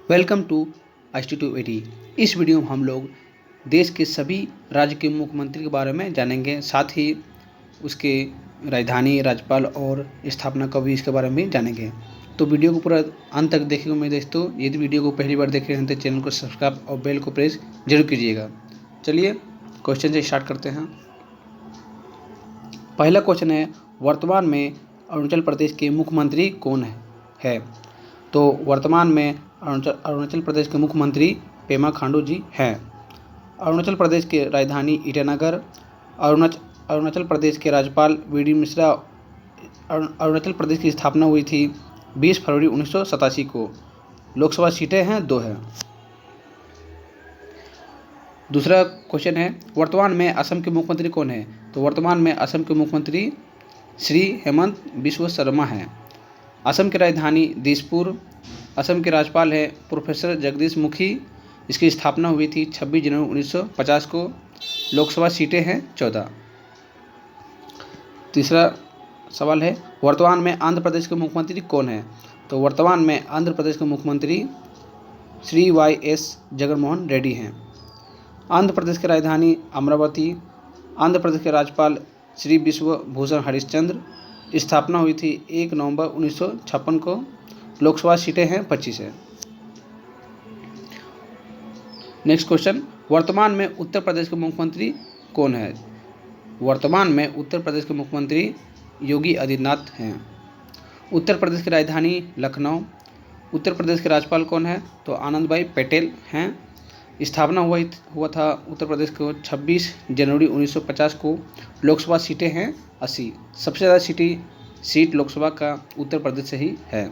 Welcome to HT280। इस video में हम लोग देश के सभी राज्य के मुख्यमंत्री के बारे में जानेंगे, साथ ही उसके राजधानी, राज्यपाल और स्थापना कब हुई इसके बारे में भी जानेंगे। तो वीडियो को पूरा अंत तक देखेंगे मेरे दोस्तों। यदि वीडियो को पहली बार देख रहे हैं तो चैनल को सब्सक्राइब और बेल को प्रेस जरूर कीजिएगा। चलिए क्वेश्चन से स्टार्ट करते हैं। पहला क्वेश्चन है, वर्तमान में अरुणाचल प्रदेश के मुख्यमंत्री कौन है? तो वर्तमान में अरुणाचल प्रदेश के मुख्यमंत्री पेमा खांडू जी हैं। अरुणाचल प्रदेश के राजधानी ईटानगर। अरुणाचल प्रदेश के राज्यपाल वी.डी. मिश्रा। अरुणाचल प्रदेश की स्थापना हुई थी 20 फरवरी 1987 को। लोकसभा सीटें हैं 2 हैं। दूसरा क्वेश्चन है, वर्तमान में असम के मुख्यमंत्री कौन है? तो वर्तमान में असम के मुख्यमंत्री श्री हेमंत बिस्वा शर्मा हैं। असम की राजधानी दिसपुर। असम के राज्यपाल हैं प्रोफेसर जगदीश मुखी। इसकी स्थापना हुई थी 26 जनवरी 1950 को। लोकसभा सीटें हैं 14। तीसरा सवाल है, वर्तमान में आंध्र प्रदेश के मुख्यमंत्री कौन है? तो वर्तमान में आंध्र प्रदेश के मुख्यमंत्री श्री Y.S. जगनमोहन रेड्डी हैं। आंध्र प्रदेश की राजधानी अमरावती। आंध्र प्रदेश के राज्यपाल श्री विश्व भूषण हरिश्चंद्र। स्थापना हुई थी 1 नवंबर 1956 को। लोकसभा सीटें हैं 25 है। नेक्स्ट क्वेश्चन, वर्तमान में उत्तर प्रदेश के मुख्यमंत्री कौन है? वर्तमान में उत्तर प्रदेश के मुख्यमंत्री योगी आदित्यनाथ हैं। उत्तर प्रदेश की राजधानी लखनऊ। उत्तर प्रदेश के राज्यपाल कौन है? तो आनंदभाई पटेल हैं। स्थापना हुआ था उत्तर प्रदेश को 26 जनवरी 1950 को। लोकसभा सीटें हैं 80। सबसे ज़्यादा सीट लोकसभा का उत्तर प्रदेश से ही है।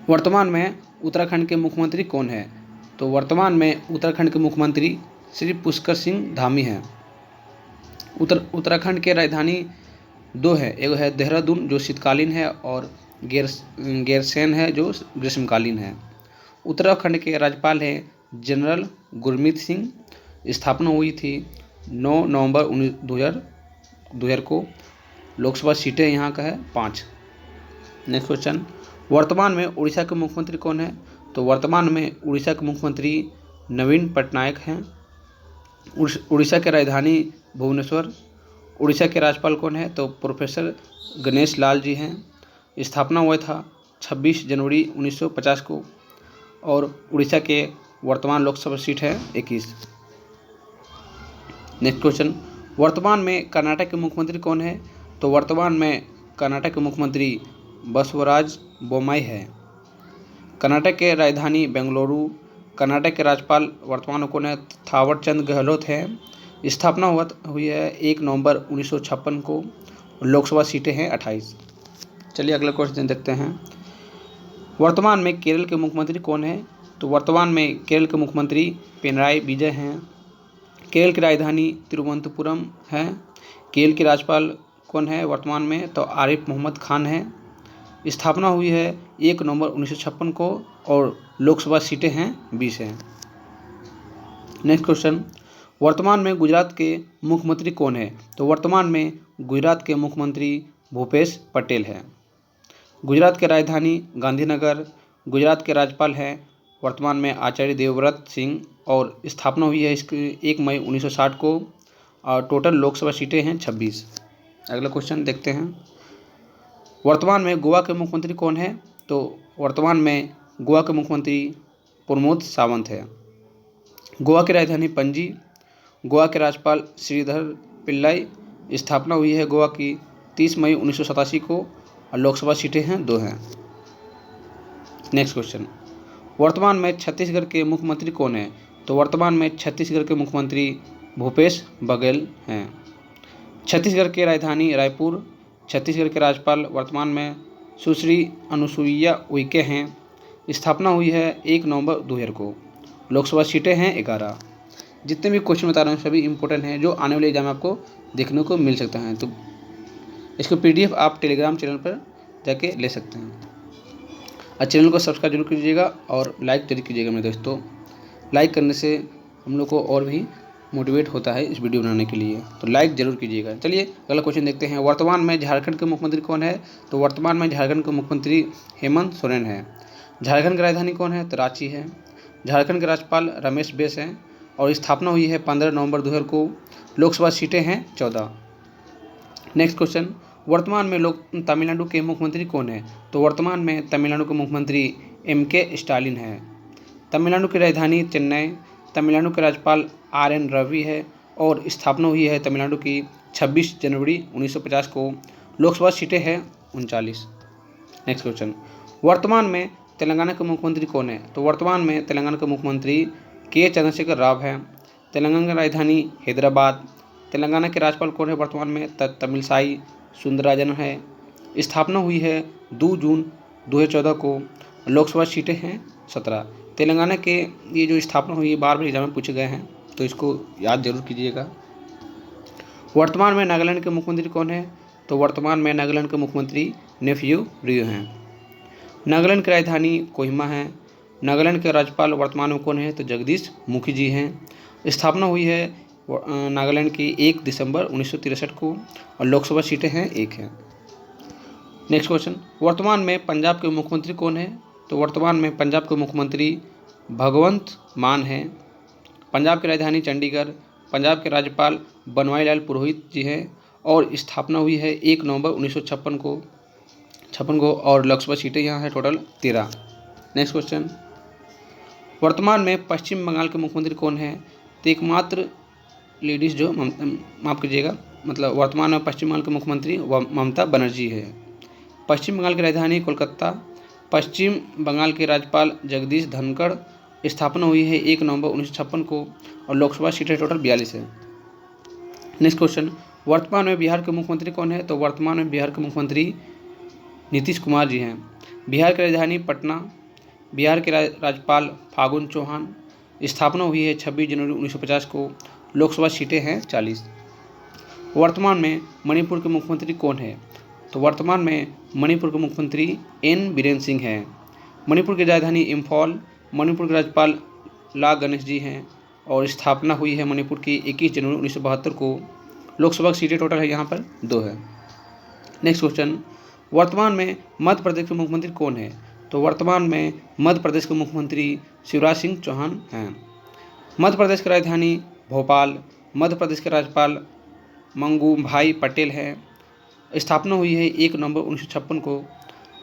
वर्तमान में उत्तराखंड के मुख्यमंत्री कौन है? तो वर्तमान में उत्तराखंड के मुख्यमंत्री श्री पुष्कर सिंह धामी हैं। उत्तराखंड के राजधानी 2 है, एक है देहरादून जो शीतकालीन है और गैरसैंण है जो ग्रीष्मकालीन है। उत्तराखंड के राज्यपाल हैं जनरल गुरमीत सिंह। स्थापना हुई थी 9 नवंबर 2000 को। लोकसभा सीटें यहाँ का है 5। नेक्स्ट क्वेश्चन, वर्तमान में उड़ीसा के मुख्यमंत्री कौन है? तो वर्तमान में उड़ीसा के मुख्यमंत्री नवीन पटनायक हैं। उड़ीसा के राजधानी भुवनेश्वर। उड़ीसा के राज्यपाल कौन है? तो प्रोफेसर गणेश लाल जी हैं। स्थापना हुआ था 26 जनवरी 1950 को और उड़ीसा के वर्तमान लोकसभा सीट है 21। नेक्स्ट क्वेश्चन, वर्तमान में कर्नाटक के मुख्यमंत्री कौन है? तो वर्तमान में कर्नाटक के मुख्यमंत्री बसवराज बोम्मई है। कर्नाटक के राजधानी बेंगलुरु। कर्नाटक के राज्यपाल वर्तमान में कौन है? थावर चंद गहलोत हैं। स्थापना हुई है 1 नवंबर 1956 को। लोकसभा सीटें हैं 28। चलिए अगला क्वेश्चन देखते हैं। वर्तमान में केरल के मुख्यमंत्री कौन है? तो वर्तमान में केरल के मुख्यमंत्री पिनराई विजय हैं। केरल की राजधानी तिरुवनंतपुरम है। केरल के राज्यपाल कौन है वर्तमान में? तो आरिफ मोहम्मद खान है। स्थापना हुई है 1 नवंबर 1956 को और लोकसभा सीटें हैं 20 हैं। नेक्स्ट क्वेश्चन, वर्तमान में गुजरात के मुख्यमंत्री कौन है? तो वर्तमान में गुजरात के मुख्यमंत्री भूपेश पटेल हैं। गुजरात की राजधानी गांधीनगर। गुजरात के राज्यपाल हैं वर्तमान में आचार्य देवव्रत सिंह और स्थापना हुई है इसकी 1 मई 1960 को और टोटल लोकसभा सीटें हैं 26। अगला क्वेश्चन देखते हैं। वर्तमान में गोवा के मुख्यमंत्री कौन है? तो वर्तमान में गोवा के मुख्यमंत्री प्रमोद सावंत है। गोवा की राजधानी पणजी। गोवा के राज्यपाल श्रीधर पिल्लाई। स्थापना हुई है गोवा की 30 मई 1987 को और लोकसभा सीटें हैं 2 हैं। नेक्स्ट क्वेश्चन, वर्तमान में छत्तीसगढ़ के मुख्यमंत्री कौन है? तो वर्तमान में छत्तीसगढ़ के मुख्यमंत्री भूपेश बघेल हैं। छत्तीसगढ़ की राजधानी रायपुर। छत्तीसगढ़ के राज्यपाल वर्तमान में सुश्री अनुसुईया उइके हैं। स्थापना हुई है 1 नवंबर 2000 को। लोकसभा सीटें हैं 11। जितने भी क्वेश्चन बता रहे हैं सभी इंपॉर्टेंट हैं जो आने वाले एग्जाम में आपको देखने को मिल सकते हैं। तो इसको PDF आप टेलीग्राम चैनल पर जाके ले सकते हैं। और चैनल को सब्सक्राइब जरूर कीजिएगा और लाइक जरूर कीजिएगा मेरे दोस्तों। लाइक करने से हम लोग को और भी मोटिवेट होता है इस वीडियो बनाने के लिए, तो लाइक जरूर कीजिएगा। चलिए अगला क्वेश्चन देखते हैं। वर्तमान में झारखंड के मुख्यमंत्री कौन है? तो वर्तमान में झारखंड के मुख्यमंत्री हेमंत सोरेन है। झारखंड की राजधानी कौन है? तो रांची है। झारखंड के राज्यपाल रमेश बैस हैं और स्थापना हुई है 15 नवंबर 2000 को। लोकसभा सीटें हैं 14। नेक्स्ट क्वेश्चन, वर्तमान में तमिलनाडु के मुख्यमंत्री कौन है? तो वर्तमान में तमिलनाडु के मुख्यमंत्री MK स्टालिन है। तमिलनाडु की राजधानी चेन्नई। तमिलनाडु के राज्यपाल RN रवि है और स्थापना हुई है तमिलनाडु की 26 जनवरी 1950 को। लोकसभा सीटें हैं 39। नेक्स्ट क्वेश्चन, वर्तमान में तेलंगाना के मुख्यमंत्री कौन है? तो वर्तमान में तेलंगाना के मुख्यमंत्री K चंद्रशेखर राव है। तेलंगाना की राजधानी हैदराबाद। तेलंगाना के राज्यपाल कौन है वर्तमान में? तमिलसाई सुंदरराजन है। स्थापना हुई है 2 जून 2014 को। लोकसभा सीटें हैं 17। तेलंगाना के ये जो स्थापना हुई है बार बार एग्जाम में पूछे गए हैं, तो इसको याद जरूर कीजिएगा। वर्तमान में नागालैंड के मुख्यमंत्री कौन है? तो वर्तमान में नागालैंड के मुख्यमंत्री नेफ्यू रियो हैं। नागालैंड की राजधानी कोहिमा है। नागालैंड के राज्यपाल वर्तमान में कौन है? तो जगदीश मुखी जी हैं। स्थापना हुई है नागालैंड की 1 दिसंबर 1963 को और लोकसभा सीटें हैं 1 हैं। नेक्स्ट क्वेश्चन, वर्तमान में पंजाब के मुख्यमंत्री कौन है? तो वर्तमान में पंजाब के मुख्यमंत्री भगवंत मान हैं। पंजाब की राजधानी चंडीगढ़। पंजाब के राज्यपाल बनवारी लाल पुरोहित जी हैं और स्थापना हुई है 1 नवंबर 1956 को और लोकसभा सीटें यहाँ है टोटल 13। नेक्स्ट क्वेश्चन, वर्तमान में पश्चिम बंगाल के मुख्यमंत्री कौन है? तो एकमात्र लेडीज़ जो माफ़ कीजिएगा, मतलब वर्तमान में पश्चिम बंगाल के मुख्यमंत्री ममता बनर्जी है। पश्चिम बंगाल की राजधानी कोलकाता। पश्चिम बंगाल के राज्यपाल जगदीश धनखड़। स्थापना हुई है 1 नवंबर 1956 को और लोकसभा सीटें टोटल 42 है। नेक्स्ट क्वेश्चन, वर्तमान में बिहार के मुख्यमंत्री कौन है? तो वर्तमान में बिहार के मुख्यमंत्री नीतीश कुमार जी हैं। बिहार की राजधानी पटना। बिहार के राज्यपाल फागु चौहान। स्थापना हुई है 26 जनवरी 1950 को। लोकसभा सीटें हैं 40। वर्तमान में मणिपुर के मुख्यमंत्री कौन है? तो वर्तमान में मणिपुर के मुख्यमंत्री N बीरेन सिंह हैं। मणिपुर की राजधानी इम्फॉल। मणिपुर के राज्यपाल ला गणेश जी हैं और स्थापना हुई है मणिपुर की 21 जनवरी 1972 को। लोकसभा सीटें टोटल है यहाँ पर 2 है। नेक्स्ट क्वेश्चन, वर्तमान में मध्य प्रदेश के मुख्यमंत्री कौन है? तो वर्तमान में मध्य प्रदेश के मुख्यमंत्री शिवराज सिंह चौहान हैं। मध्य प्रदेश की राजधानी भोपाल। मध्य प्रदेश के राज्यपाल मंगू भाई पटेल हैं। स्थापना हुई है 1 नवंबर 1956 को।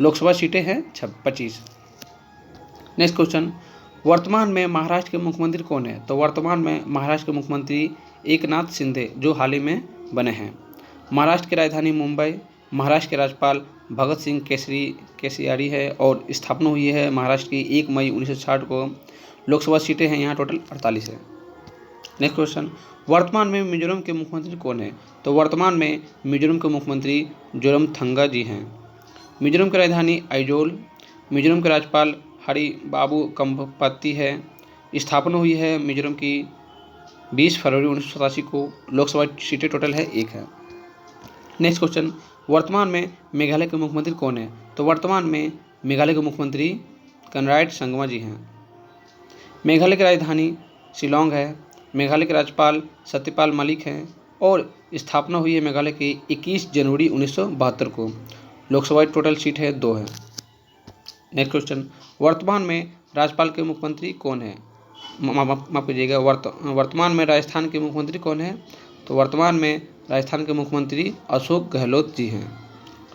लोकसभा सीटें हैं 25। नेक्स्ट क्वेश्चन, वर्तमान में महाराष्ट्र के मुख्यमंत्री कौन है? तो वर्तमान में महाराष्ट्र के मुख्यमंत्री एकनाथ शिंदे जो हाल ही में बने हैं। महाराष्ट्र की राजधानी मुंबई। महाराष्ट्र के राज्यपाल भगत सिंह केसरियारी है और स्थापना हुई है महाराष्ट्र की 1 मई 1960 को। लोकसभा सीटें हैं यहाँ टोटल 48 है। नेक्स्ट क्वेश्चन, वर्तमान में मिजोरम के मुख्यमंत्री कौन है? तो वर्तमान में मिजोरम के मुख्यमंत्री जोरमथंगा जी हैं। मिजोरम की राजधानी आइजोल। मिजोरम के राज्यपाल हरिबाबू कंभपति है। स्थापना हुई है मिजोरम की 20 फरवरी 1987 को। लोकसभा सीटें टोटल है 1 है। नेक्स्ट क्वेश्चन, वर्तमान में मेघालय के मुख्यमंत्री कौन है? तो वर्तमान में मेघालय के मुख्यमंत्री कनराड संगमा जी हैं। मेघालय की राजधानी शिलोंग है। मेघालय के राज्यपाल सत्यपाल मलिक हैं और स्थापना हुई है मेघालय की 21 जनवरी 1972 को। लोकसभा टोटल सीट है 2 है। नेक्स्ट क्वेश्चन, वर्तमान में राज्यपाल के मुख्यमंत्री कौन है? माफ कीजिएगा, वर्तमान में राजस्थान के मुख्यमंत्री कौन है? तो वर्तमान में राजस्थान के मुख्यमंत्री अशोक गहलोत जी हैं।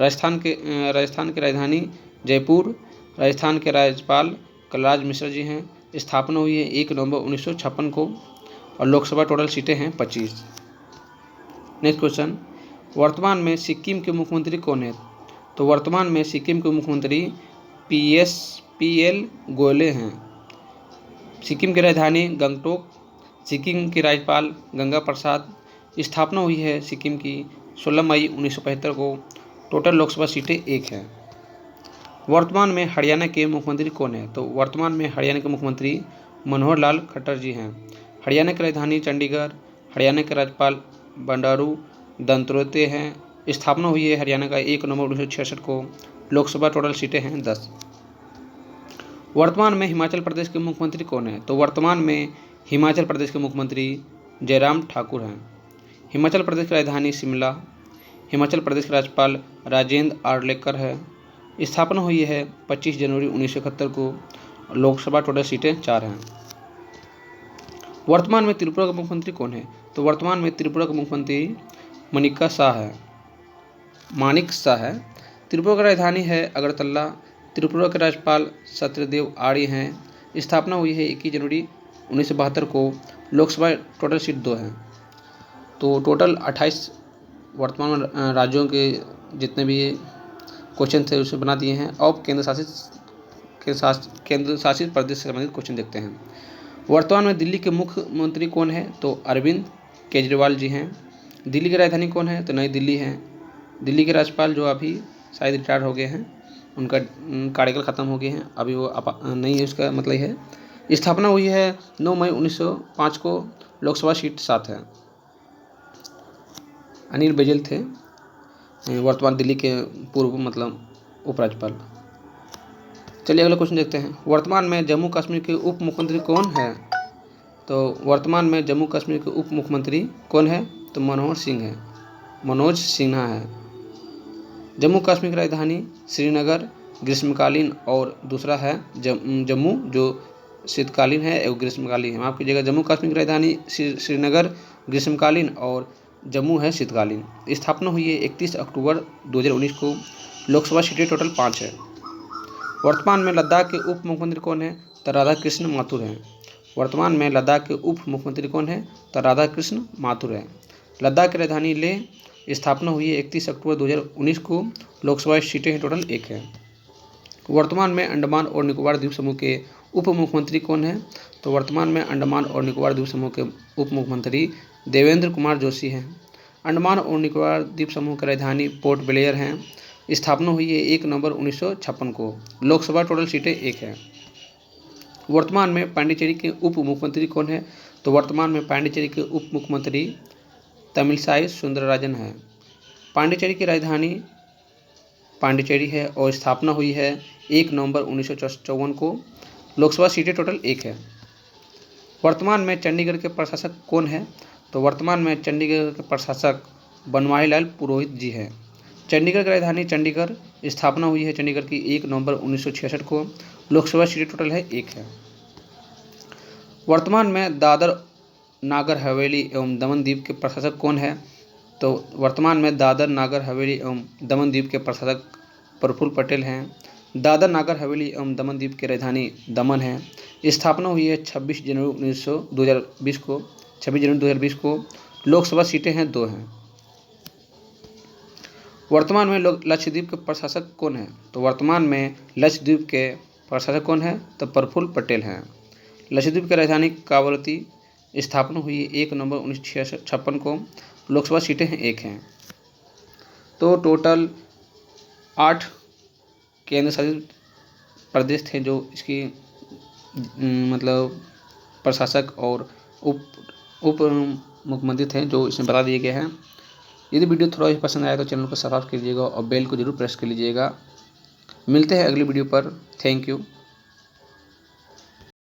राजस्थान की राजधानी जयपुर। राजस्थान के राज्यपाल कलराज मिश्र जी हैं। स्थापना हुई है 1 नवंबर 1956 को और लोकसभा टोटल सीटें हैं 25। नेक्स्ट क्वेश्चन, वर्तमान में सिक्किम के मुख्यमंत्री कौन है? तो वर्तमान में सिक्किम के मुख्यमंत्री PL गोले हैं। सिक्किम की राजधानी गंगटोक। सिक्किम के राज्यपाल गंगा प्रसाद। स्थापना हुई है सिक्किम की 16 मई 1975 को। टोटल लोकसभा सीटें 1 हैं। वर्तमान में हरियाणा के मुख्यमंत्री कौन है? तो वर्तमान में हरियाणा के मुख्यमंत्री मनोहर लाल खट्टर जी हैं। हरियाणा की राजधानी चंडीगढ़। हरियाणा के राज्यपाल बंडारू दत्तात्रेय हैं। स्थापना हुई है हरियाणा का 1 नवंबर 1966 को। लोकसभा टोटल सीटें हैं 10। वर्तमान में हिमाचल प्रदेश के मुख्यमंत्री कौन है? तो वर्तमान में हिमाचल प्रदेश के मुख्यमंत्री जयराम ठाकुर हैं। हिमाचल प्रदेश की राजधानी शिमला। हिमाचल प्रदेश के राज्यपाल राजेंद्र आर्लेकर है। स्थापना हुई है 25 जनवरी 1971 को। लोकसभा टोटल सीटें 4 हैं। वर्तमान में त्रिपुरा का मुख्यमंत्री कौन है? तो वर्तमान में त्रिपुरा का मुख्यमंत्री मानिक शाह है। त्रिपुरा की राजधानी है अगरतला। त्रिपुरा के राज्यपाल सत्यदेव आर्य हैं। स्थापना हुई है 21 जनवरी 1972 को। लोकसभा टोटल सीट 2 हैं। तो टोटल 28 वर्तमान में राज्यों के जितने भी क्वेश्चन थे उसे बना दिए हैं। अब केंद्र शासित प्रदेश से संबंधित क्वेश्चन देखते हैं। वर्तमान में दिल्ली के मुख्यमंत्री कौन है? तो अरविंद केजरीवाल जी हैं। दिल्ली की राजधानी कौन है? तो नई दिल्ली है। दिल्ली के राज्यपाल जो अभी शायद रिटायर हो गए हैं, उनका कार्यकाल खत्म हो गए हैं, अभी वो नहीं है, उसका मतलब है। स्थापना हुई है 9 मई 1905 को। लोकसभा सीट 7 है। अनिल बैजल थे वर्तमान दिल्ली के पूर्व उपराज्यपाल। चलिए अगला क्वेश्चन देखते हैं। वर्तमान में जम्मू कश्मीर के उप मुख्यमंत्री कौन है? तो वर्तमान में जम्मू कश्मीर के उप मुख्यमंत्री कौन है? तो मनोज सिन्हा है। जम्मू कश्मीर की राजधानी श्रीनगर ग्रीष्मकालीन और दूसरा है जम्मू जो शीतकालीन है एवं ग्रीष्मकालीन है। माफ कीजिएगा, जम्मू कश्मीर की राजधानी श्रीनगर ग्रीष्मकालीन और जम्मू है शीतकालीन। स्थापना हुई है 31 अक्टूबर 2019 को। लोकसभा सीटें टोटल 5 है। वर्तमान में लद्दाख के उप मुख्यमंत्री कौन है? तो राधाकृष्ण माथुर हैं। वर्तमान में लद्दाख के उप मुख्यमंत्री कौन है? तो राधाकृष्ण माथुर हैं। लद्दाख की राजधानी लेह। स्थापना हुई है 31 अक्टूबर 2019 को। लोकसभा सीटें टोटल 1 है। वर्तमान में अंडमान और निकोबार द्वीप समूह के उप मुख्यमंत्री कौन है? तो वर्तमान में अंडमान और निकोबार द्वीप समूह के उप मुख्यमंत्री देवेंद्र कुमार जोशी हैं। अंडमान और निकोबार द्वीप समूह की राजधानी पोर्ट ब्लेयर हैं। स्थापना हुई है 1 नवंबर 1956 को। लोकसभा टोटल सीटें 1 है। वर्तमान में पांडिचेरी के उप मुख्यमंत्री कौन है? तो वर्तमान में पांडिचेरी के उप मुख्यमंत्री तमिलसाई सुंदरराजन है। पांडिचेरी की राजधानी पांडिचेरी है और स्थापना हुई है 1 नवंबर 1954 को। लोकसभा सीटें टोटल 1 है। वर्तमान में चंडीगढ़ के प्रशासक कौन है? तो वर्तमान में चंडीगढ़ के प्रशासक बनवारी लाल पुरोहित जी हैं। चंडीगढ़ की राजधानी चंडीगढ़। स्थापना हुई है चंडीगढ़ की 1 नवंबर 1966 को। लोकसभा सीटें टोटल है 1 है। वर्तमान में दादर नागर हवेली एवं दमन द्वीप के प्रशासक कौन है? तो वर्तमान में दादर नागर हवेली एवं दमन द्वीप के प्रशासक प्रफुल्ल पटेल हैं। दादर नागर हवेली एवं दमन द्वीप की राजधानी दमन है। स्थापना हुई है 26 जनवरी 2020 को। लोकसभा सीटें हैं 2 हैं। वर्तमान में लक्षद्वीप के प्रशासक कौन है? तो वर्तमान में लक्षद्वीप के प्रशासक कौन है? तो प्रफुल्ल पटेल हैं। लक्षद्वीप की राजधानी कावरती। स्थापना हुई 1 नवंबर 1956 को। लोकसभा सीटें हैं 1 हैं। तो टोटल 8 केंद्र शासित प्रदेश थे जो इसकी प्रशासक और उप मुख्यमंत्री थे जो इसमें बता दिए गए हैं। यदि वीडियो थोड़ा ही पसंद आया तो चैनल को सब्सक्राइब कीजिएगा और बेल को जरूर प्रेस कर लीजिएगा। मिलते हैं अगली वीडियो पर। Thank you.